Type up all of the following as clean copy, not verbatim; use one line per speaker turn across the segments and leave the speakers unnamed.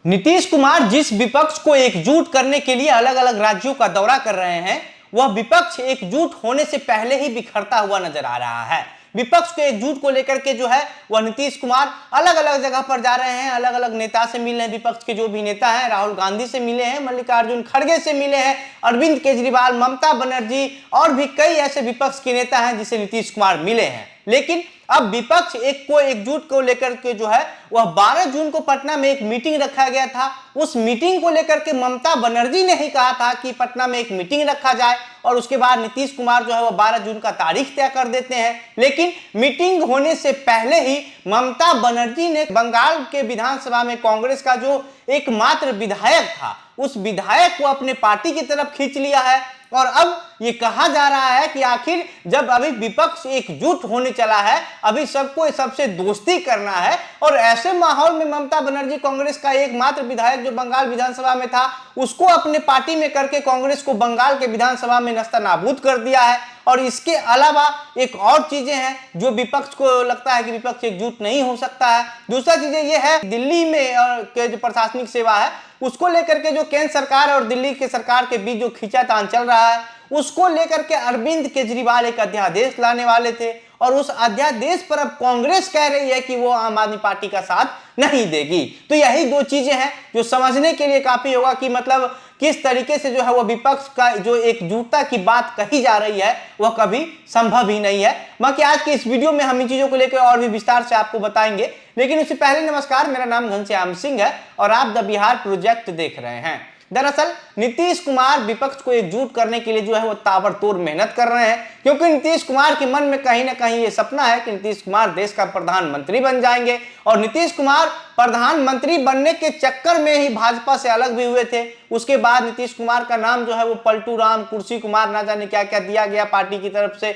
नीतीश कुमार जिस विपक्ष को एकजुट करने के लिए अलग अलग राज्यों का दौरा कर रहे हैं, वह विपक्ष एकजुट होने से पहले ही बिखरता हुआ नजर आ रहा है। विपक्ष के एकजुट को लेकर के जो है वह नीतीश कुमार अलग अलग जगह पर जा रहे हैं, अलग अलग नेता से मिल रहे हैं। विपक्ष के जो भी नेता हैं, राहुल गांधी से मिले हैं, मल्लिकार्जुन खड़गे से मिले हैं, अरविंद केजरीवाल, ममता बनर्जी और भी कई ऐसे विपक्ष के नेता हैं जिसे नीतीश कुमार मिले हैं। लेकिन अब विपक्ष एकजुट को लेकर के जो है वह 12 जून को पटना में एक मीटिंग रखा गया था। उस मीटिंग को लेकर के ममता बनर्जी ने ही कहा था कि पटना में एक मीटिंग रखा जाए और उसके बाद नीतीश कुमार जो है वह 12 जून का तारीख तय कर देते हैं। लेकिन मीटिंग होने से पहले ही ममता बनर्जी ने बंगाल के विधानसभा में कांग्रेस का जो एकमात्र विधायक था, उस विधायक को अपने पार्टी की तरफ खींच लिया है। और अब ये कहा जा रहा है कि आखिर जब अभी विपक्ष एकजुट होने चला है, अभी सबको सबसे दोस्ती करना है, और ऐसे माहौल में ममता बनर्जी कांग्रेस का एकमात्र विधायक जो बंगाल विधानसभा में था उसको अपने पार्टी में करके कांग्रेस को बंगाल के विधानसभा में नस्तानाबूद कर दिया है। और इसके अलावा एक और चीजें हैं जो विपक्ष को लगता है कि विपक्ष एकजुट नहीं हो सकता है। दूसरा चीजें ये है, दिल्ली में के जो प्रशासनिक सेवा है उसको लेकर के जो केंद्र सरकार और दिल्ली के सरकार के बीच जो खींचातान चल रहा है, उसको लेकर के अरविंद केजरीवाल एक अध्यादेश लाने वाले थे और उस अध्यादेश पर अब कांग्रेस कह रही है कि वो आम आदमी पार्टी का साथ नहीं देगी। तो यही दो चीजें हैं जो समझने के लिए काफी होगा कि मतलब किस तरीके से जो है वो विपक्ष का जो एकजुटता की बात कही जा रही है वह कभी संभव ही नहीं है। बाकी आज की इस वीडियो में हम इन चीजों को लेकर और भी विस्तार से आपको बताएंगे, लेकिन उससे पहले नमस्कार, मेरा नाम घनश्याम सिंह है और आप द बिहार प्रोजेक्ट देख रहे हैं। दरअसल नीतीश कुमार विपक्ष को एकजुट करने के लिए जो है वो ताबड़तोड़ मेहनत कर रहे हैं, क्योंकि नीतीश कुमार के मन में कहीं ना कहीं ये सपना है कि नीतीश कुमार देश का प्रधानमंत्री बन जाएंगे। और नीतीश कुमार प्रधानमंत्री बनने के चक्कर में ही भाजपा से अलग भी हुए थे। उसके बाद नीतीश कुमार का नाम जो है वो पलटू राम, कुर्सी कुमार, ना जाने क्या क्या दिया गया पार्टी की तरफ से।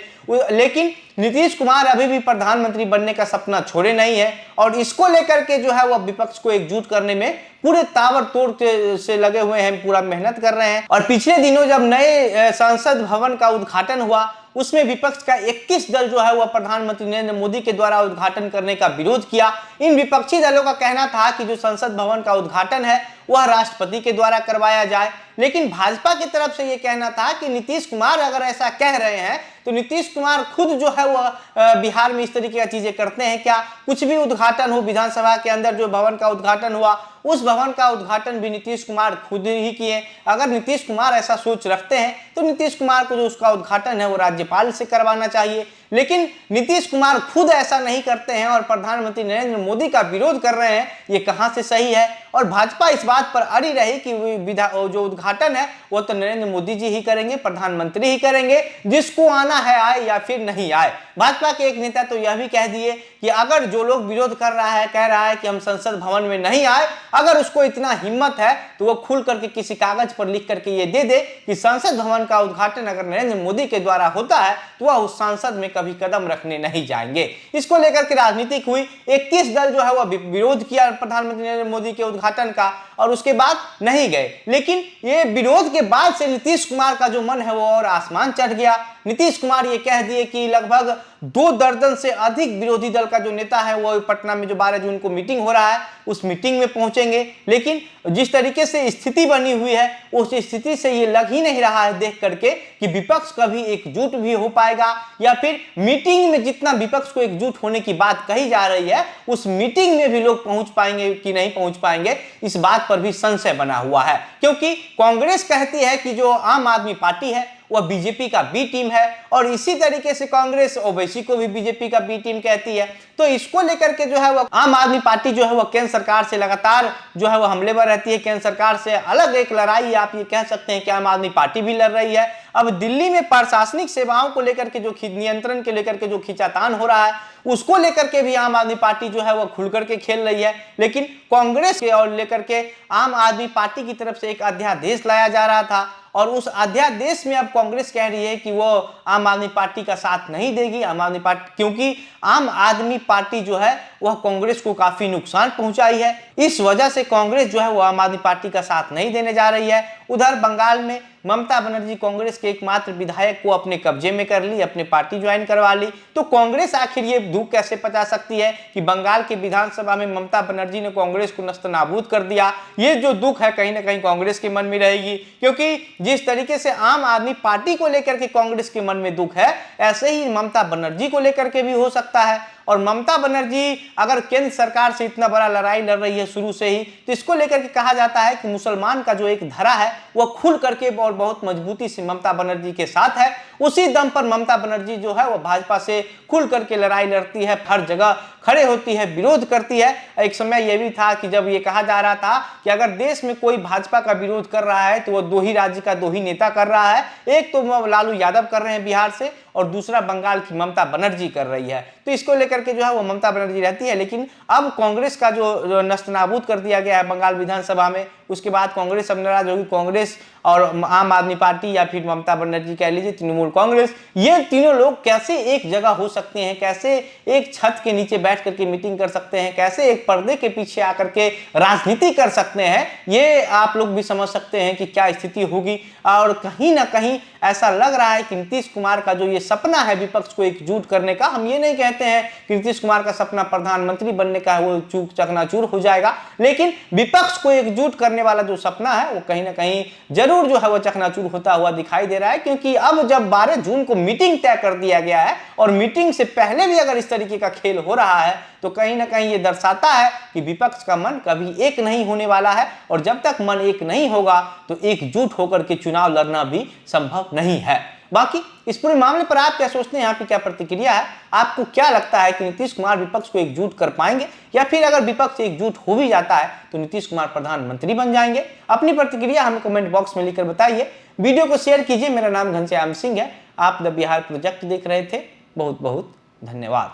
लेकिन नीतीश कुमार अभी भी प्रधानमंत्री बनने का सपना छोड़े नहीं है और इसको लेकर के जो है वो विपक्ष को एकजुट करने में पूरे ताबड़तोड़ से लगे हुए हैं, पूरा मेहनत कर रहे हैं। और पिछले दिनों जब नए संसद भवन का उद्घाटन हुआ, उसमें विपक्ष का 21 दल जो है वह प्रधानमंत्री नरेंद्र मोदी के द्वारा उद्घाटन करने का विरोध किया। इन विपक्षी दलों का कहना था कि जो संसद भवन का उद्घाटन है वह राष्ट्रपति के द्वारा करवाया जाए, लेकिन भाजपा की तरफ से यह कहना था कि नीतीश कुमार अगर ऐसा कह रहे हैं तो नीतीश कुमार खुद जो है वह बिहार में इस तरीके की चीजें करते हैं क्या? कुछ भी उद्घाटन हो, विधानसभा के अंदर जो भवन का उद्घाटन हुआ उस भवन का उद्घाटन भी नीतीश कुमार खुद ही किए। अगर नीतीश कुमार ऐसा सोच रखते हैं तो नीतीश कुमार को जो उसका उद्घाटन है वो राज्यपाल से करवाना चाहिए, लेकिन नीतीश कुमार खुद ऐसा नहीं करते हैं और प्रधानमंत्री नरेंद्र मोदी का विरोध कर रहे हैं। ये कहां से सही है? और भाजपा इस बात पर अड़ी रही कि जो उद्घाटन है वो तो नरेंद्र मोदी जी ही करेंगे, प्रधानमंत्री ही करेंगे, जिसको आना है आए या फिर नहीं आए। भाजपा के एक नेता तो यह भी कह दिए कि अगर जो लोग विरोध कर रहा है, कह रहा है कि हम संसद भवन में नहीं आए, अगर उसको इतना हिम्मत है तो वो खुल करके किसी कागज पर लिख करके ये दे दे कि संसद भवन का उद्घाटन अगर नरेंद्र मोदी के द्वारा होता है तो वह उस संसद में कभी कदम रखने नहीं जाएंगे। इसको लेकर के राजनीतिक हुई। 21 दल जो है वह विरोध किया प्रधानमंत्री नरेंद्र मोदी के उद्घाटन का और उसके बाद नहीं गए। लेकिन ये विरोध के बाद से नीतीश कुमार का जो मन है वो और आसमान चढ़ गया। नीतीश कुमार ये कह दिए कि लगभग 2 दर्जन से अधिक विरोधी दल का जो नेता है वो पटना में जो 12 जून को मीटिंग हो रहा है उस मीटिंग में पहुंचेंगे। लेकिन जिस तरीके से स्थिति बनी हुई है उस स्थिति से ये लग ही नहीं रहा है देख करके कि विपक्ष कभी एकजुट भी हो पाएगा, या फिर मीटिंग में जितना विपक्ष को एकजुट होने की बात कही जा रही है उस मीटिंग में भी लोग पहुंच पाएंगे कि नहीं पहुंच पाएंगे, इस बात पर भी संशय बना हुआ है। क्योंकि कांग्रेस कहती है कि जो आम आदमी पार्टी है वह बीजेपी का बी टीम है और इसी तरीके से कांग्रेस ओवैसी को भी बीजेपी का बी टीम कहती है। तो इसको लेकर के जो है वह आम आदमी पार्टी जो है वह केंद्र सरकार से लगातार जो है वह हमलेवर रहती है। केंद्र सरकार से अलग एक लड़ाई आप ये कह सकते हैं कि आम आदमी पार्टी भी लड़ रही है। अब दिल्ली में प्रशासनिक सेवाओं को लेकर के जो नियंत्रण के लेकर के जो खींचातान हो रहा है उसको लेकर के भी आम आदमी पार्टी जो है वह खुल करके खेल रही है। लेकिन कांग्रेस के और लेकर के आम आदमी पार्टी की तरफ से एक अध्यादेश लाया जा रहा था और उस अध्यादेश में अब कांग्रेस कह रही है कि वो आम आदमी पार्टी का साथ नहीं देगी। आम आदमी पार्टी, क्योंकि आम आदमी पार्टी जो है वह कांग्रेस को काफी नुकसान पहुंचाई है। इस वजह से कांग्रेस जो है वो आम आदमी पार्टी का साथ नहीं देने जा रही है। उधर बंगाल में ममता बनर्जी कांग्रेस के एकमात्र विधायक को अपने कब्जे में कर ली, अपनी पार्टी ज्वाइन करवा ली। तो कांग्रेस आखिर ये दुख कैसे पचा सकती है कि बंगाल के विधानसभा में ममता बनर्जी ने कांग्रेस को नस्तनाबूद कर दिया। ये जो दुख है कहीं ना कहीं कांग्रेस के मन में रहेगी, क्योंकि जिस तरीके से आम आदमी पार्टी को लेकर के कांग्रेस के मन में दुख है, ऐसे ही ममता बनर्जी को लेकर के भी हो सकता है। और ममता बनर्जी अगर केंद्र सरकार से इतना बड़ा लड़ाई लड़ रही है शुरू से ही, तो इसको लेकर के कहा जाता है कि मुसलमान का जो एक धरा है वह खुल करके और बहुत मजबूती से ममता बनर्जी के साथ है। उसी दम पर ममता बनर्जी जो है वह भाजपा से खुल करके लड़ाई लड़ती है, हर जगह खड़े होती है, विरोध करती है। एक समय यह भी था कि जब ये कहा जा रहा था कि अगर देश में कोई भाजपा का विरोध कर रहा है तो वह दो ही राज्य का दो ही नेता कर रहा है, एक तो लालू यादव कर रहे हैं बिहार से और दूसरा बंगाल की ममता बनर्जी कर रही है। तो इसको लेकर के जो है वो ममता बनर्जी रहती है। लेकिन अब कांग्रेस का जो नस्तनाबूद कर दिया गया है बंगाल विधानसभा में, उसके बाद कांग्रेस अब नाराज होगी। कांग्रेस और आम आदमी पार्टी या फिर ममता बनर्जी कह लीजिए तृणमूल कांग्रेस, ये तीनों लोग कैसे एक जगह हो सकते हैं, कैसे एक छत के नीचे बैठ करके मीटिंग कर सकते हैं, कैसे एक पर्दे के पीछे आकर के राजनीति कर सकते हैं, ये आप लोग भी समझ सकते हैं कि क्या स्थिति होगी। और कहीं ना कहीं ऐसा लग रहा है कि नीतीश कुमार का जो ये सपना है विपक्ष को एकजुट करने का, हम ये नहीं कहते हैं कि नीतीश कुमार का सपना प्रधानमंत्री बनने का है वो चकनाचूर हो जाएगा, लेकिन विपक्ष को एकजुट करने वाला जो सपना है वो कहीं ना कहीं जरूर जो है वो चकनाचूर होता हुआ दिखाई दे रहा है। क्योंकि अब जब 12 जून को मीटिंग तय कर दिया गया है और मीटिंग से पहले भी अगर इस तरीके का खेल हो रहा है, तो कहीं ना कहीं ये दर्शाता है कि विपक्ष का मन कभी एक नहीं होने वाला है। और जब तक मन एक नहीं होगा तो एकजुट होकर के चुनाव लड़ना भी संभव नहीं है। बाकी इस पूरे मामले पर आप क्या सोचते हैं, यहाँ पे क्या प्रतिक्रिया है? आपको क्या लगता है कि नीतीश कुमार विपक्ष को एकजुट कर पाएंगे, या फिर अगर विपक्ष एकजुट हो भी जाता है तो नीतीश कुमार प्रधानमंत्री बन जाएंगे? अपनी प्रतिक्रिया हमें कमेंट बॉक्स में लिखकर बताइए। वीडियो को शेयर कीजिए। मेरा नाम घनश्याम सिंह है। आप द बिहार प्रोजेक्ट देख रहे थे। बहुत बहुत धन्यवाद।